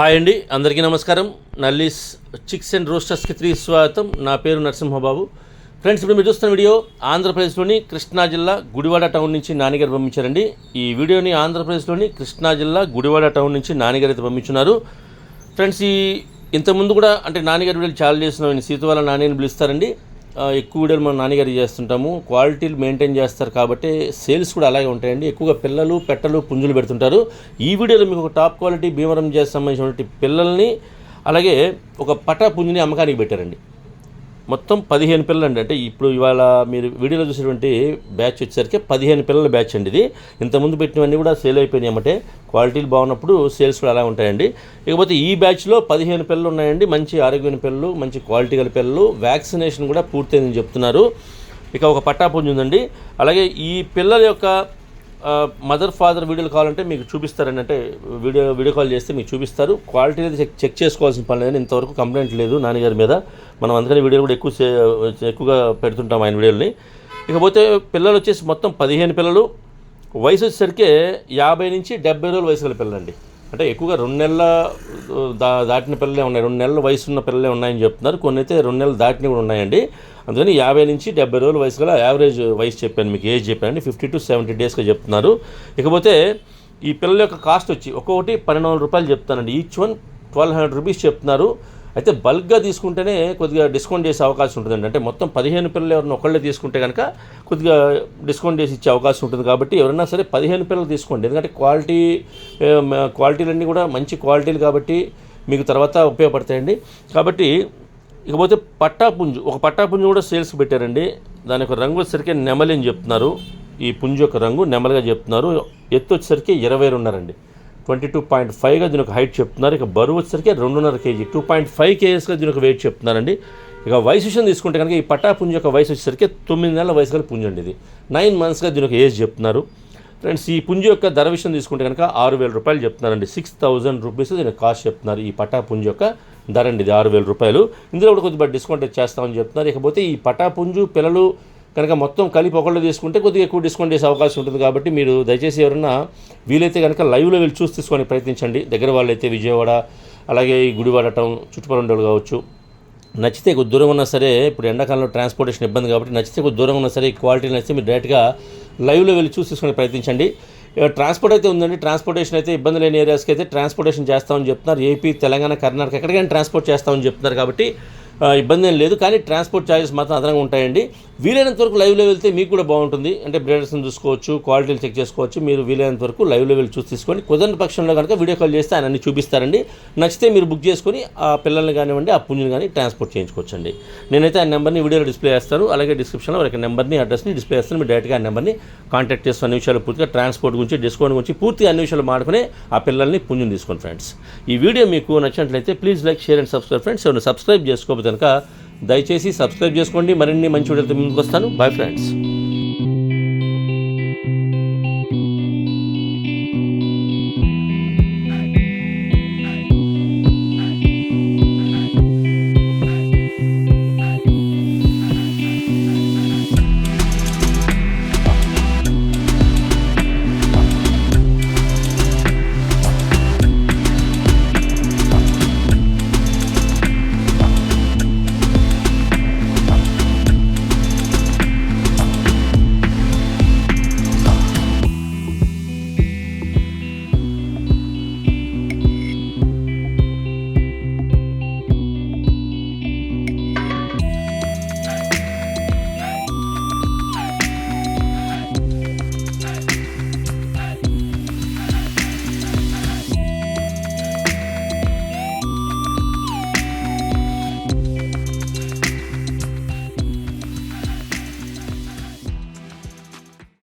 Hi అండి, అందరికీ నమస్కారం. నల్లీస్ చిక్స్ అండ్ రోస్టర్స్కి 3 స్వాగతం. నా పేరు నరసింహబాబు. ఫ్రెండ్స్, ఇప్పుడు మీరు చూస్తున్న వీడియో ఆంధ్రప్రదేశ్లోని కృష్ణా జిల్లా గుడివాడ టౌన్ నుంచి నానిగారు పంపించారండి. ఈ వీడియోని ఆంధ్రప్రదేశ్లోని కృష్ణా జిల్లా గుడివాడ టౌన్ నుంచి నానిగారు అయితే పంపించున్నారు. ఫ్రెండ్స్, ఇంతకుముందు కూడా అంటే నానిగారి వీడియోలు చాలా చేస్తున్నాం. సీతువాల నాని అని పిలుస్తారండి. ఎక్కువ వీడియోలు మనం నానిగారి చేస్తుంటాము. క్వాలిటీలు మెయింటైన్ చేస్తారు కాబట్టి సేల్స్ కూడా అలాగే ఉంటాయండి. ఎక్కువగా పిల్లలు, పెట్టలు, పుంజులు పెడుతుంటారు. ఈ వీడియోలో మీకు ఒక టాప్ క్వాలిటీ భీమవరం చేసి సంబంధించినటువంటి పిల్లల్ని అలాగే ఒక పటా పుంజుని అమ్మకానికి పెట్టారండి. మొత్తం 15 పిల్లలు అండి. అంటే ఇప్పుడు ఇవాళ మీరు వీడియోలో చూసేటువంటి బ్యాచ్ వచ్చేసరికి 15 పిల్లల బ్యాచ్ అండి ఇది. ఇంతకుముందు పెట్టినవన్నీ కూడా సేల్ అయిపోయినాయి అన్నమాట. క్వాలిటీలు బాగున్నప్పుడు సేల్స్ కూడా అలా ఉంటాయండి. ఇకపోతే ఈ బ్యాచ్లో 15 పిల్లలు ఉన్నాయండి. మంచి ఆరోగ్యమైన పిల్లలు, మంచి క్వాలిటీ గల పిల్లలు. వ్యాక్సినేషన్ కూడా పూర్తయిందని చెప్తున్నారు. ఇక ఒక పట్టాపుంజు ఉందండి. అలాగే ఈ పిల్లల యొక్క మదర్ ఫాదర్ వీడియోలు కావాలంటే మీకు చూపిస్తారండి. అంటే వీడియో కాల్ చేస్తే మీకు చూపిస్తారు. క్వాలిటీ అనేది చెక్ చేసుకోవాల్సిన పని లేదని ఇంతవరకు కంప్లైంట్ లేదు నాన్నగారి మీద. మనం అందుకని వీడియోలు కూడా ఎక్కువగా పెడుతుంటాం ఆయన వీడియోని. ఇకపోతే పిల్లలు వచ్చేసి మొత్తం 15 పిల్లలు. వయసు వచ్చేసరికి 50 నుంచి 70 రోజుల వయసు గల పిల్లలండి. అంటే ఎక్కువగా 2 నెలల దాటిన పిల్లలే ఉన్నాయి. 2 నెలల వయసు ఉన్న పిల్లలే ఉన్నాయని చెప్తున్నారు. కొన్ని అయితే 2 నెలలు దాటినవి కూడా ఉన్నాయండి. అందుకని 50 నుంచి 70 రోజుల వయసు గల యావరేజ్ వయసు చెప్పాను, మీకు ఏజ్ చెప్పానండి. 50 to 70 డేస్గా చెప్తున్నారు. ఇకపోతే ఈ పిల్లల యొక్క కాస్ట్ వచ్చి ఒక్కొక్కటి 1200 రూపాయలు చెప్తానండి. ఈచ్ వన్ 1200 రూపీస్ చెప్తున్నారు. అయితే బల్క్గా తీసుకుంటేనే కొద్దిగా డిస్కౌంట్ చేసే అవకాశం ఉంటుందండి. అంటే మొత్తం 15 పిల్లలు ఎవరైనా ఒకళ్ళే తీసుకుంటే కనుక కొద్దిగా డిస్కౌంట్ చేసి ఇచ్చే అవకాశం ఉంటుంది. కాబట్టి ఎవరైనా సరే 15 పిల్లలు తీసుకోండి. ఎందుకంటే క్వాలిటీలన్నీ కూడా మంచి క్వాలిటీలు కాబట్టి మీకు తర్వాత ఉపయోగపడతాయండి. కాబట్టి ఇకపోతే పట్టాపుంజు, ఒక పట్టాపుంజు కూడా సేల్స్కి పెట్టారండి. దాని యొక్క రంగు వచ్చేసరికి నెమలి అని చెప్తున్నారు. ఈ పుంజు యొక్క రంగు నెమలిగా చెప్తున్నారు. ఎత్తు వచ్చేసరికి 22.5 అండి. 22.5గా దీని ఒక హైట్ చెప్తున్నారు. ఇక బరువు వచ్చేసరికి 2.5 kg, 2.5 kgsగా దీని ఒక వెయిట్ చెప్తున్నారండి. ఇక వయసు విషయం తీసుకుంటే కనుక ఈ పట్టాపుంజు యొక్క వయసు వచ్చేసరికి 9 నెలల వయసు గల పుంజు అండి. ఇది 9 monthsగా దీని ఒక ఏజ్ చెప్తున్నారు. ఫ్రెండ్స్, ఈ పుంజు యొక్క ధర విషయం తీసుకుంటే కనుక 6,000 రూపాయలు చెప్తున్నారండి. 6,000 రూపీస్ దీని కాస్ట్ చెప్తున్నారు. ఈ పట్టాపుంజు యొక్క ధర అండి ఇది 6,000 రూపాయలు. ఇందులో కూడా కొద్దిగా డిస్కౌంట్ చేస్తామని చెప్తున్నారు. ఇకపోతే ఈ పట్టాపుంజు పిల్లలు కనుక మొత్తం కలిపి ఒకళ్ళు తీసుకుంటే కొద్దిగా ఎక్కువ డిస్కౌంట్ చేసే అవకాశం ఉంటుంది. కాబట్టి మీరు దయచేసి ఎవరైనా వీలైతే కనుక లైవ్లో వెళ్ళి చూసి తీసుకొని ప్రయత్నించండి. దగ్గర వాళ్ళు అయితే విజయవాడ, అలాగే ఈ గుడివాడ టౌన్ చుట్టుపక్కల ఉండేవాళ్ళు కావచ్చు. నచ్చితే కొద్ది దూరం ఉన్నా సరే, ఇప్పుడు ఎండాకాలంలో ట్రాన్స్పోర్టేషన్ ఇబ్బంది కాబట్టి నచ్చితే కొద్ది దూరం ఉన్నా సరే ఈ క్వాలిటీ నచ్చితే మీరు డైరెక్ట్గా లైవ్లో వెళ్ళి చూసి తీసుకొని ప్రయత్నించండి. ట్రాన్స్పోర్ట్ అయితే ఉందండి. ట్రాన్స్పోర్టేషన్ అయితే ఇబ్బంది లేని ఏరియాస్కి అయితే ట్రాన్స్పోర్టేషన్ చేస్తామని చెప్తున్నారు. ఏపీ, తెలంగాణ, కర్ణాటక ఎక్కడికైనా ట్రాన్స్పోర్ట్ చేస్తామని చెప్తున్నారు. కాబట్టి ఇబ్బంది ఏం లేదు. కానీ ట్రాన్స్పోర్ట్ ఛార్జెస్ మాత్రం అదనంగా ఉంటాయండి. వీలైనంత వరకు లైవ్లో వెళ్తే మీకు కూడా బాగుంటుంది. అంటే బ్రీడర్స్ని చూసుకోవచ్చు, క్వాలిటీలు చెక్ చేసుకోవచ్చు. మీరు వీలైనంత వరకు లైవ్లో వెళ్ళి చూసి తీసుకొని కుదరని పక్షంలో కనుక వీడియో కాల్ చేస్తే ఆయన అన్ని చూపిస్తారండి. నచ్చితే మీరు బుక్ చేసుకొని ఆ పిల్లల్ని కానివ్వండి, ఆ పుంజుని కానీ ట్రాన్స్పోర్ట్ చేయించుకోవచ్చండి. నేనైతే ఆ నెంబర్ని వీడియోలో డిస్ప్లే చేస్తాను. అలాగే డిస్క్రిప్షన్లో ఒక నెంబర్ని, అడ్రస్ని డిస్ప్లే చేస్తాను. మీరు డైరెక్ట్గా ఆ నెంబర్ని కాంటాక్ట్ చేసి అన్ని విషయాలు పూర్తిగా ట్రాన్స్పోర్ట్ గురించి, డిస్కౌంట్ గురించి పూర్తిగా అన్ని విషయాలు మాడుకుని ఆ పిల్లల్ని పుంజుని తీసుకోండి. ఫ్రెండ్స్, ఈ వీడియో మీకు నచ్చినట్లయితే please like, share and subscribe. Friends, ఎవరైనా సబ్స్క్రైబ్ చేసుకోకపోతే కనుక దయచేసి సబ్స్క్రైబ్ చేసుకోండి. మరిన్ని మంచి వీడియోలతో ముందుకు వస్తాను. Bye friends.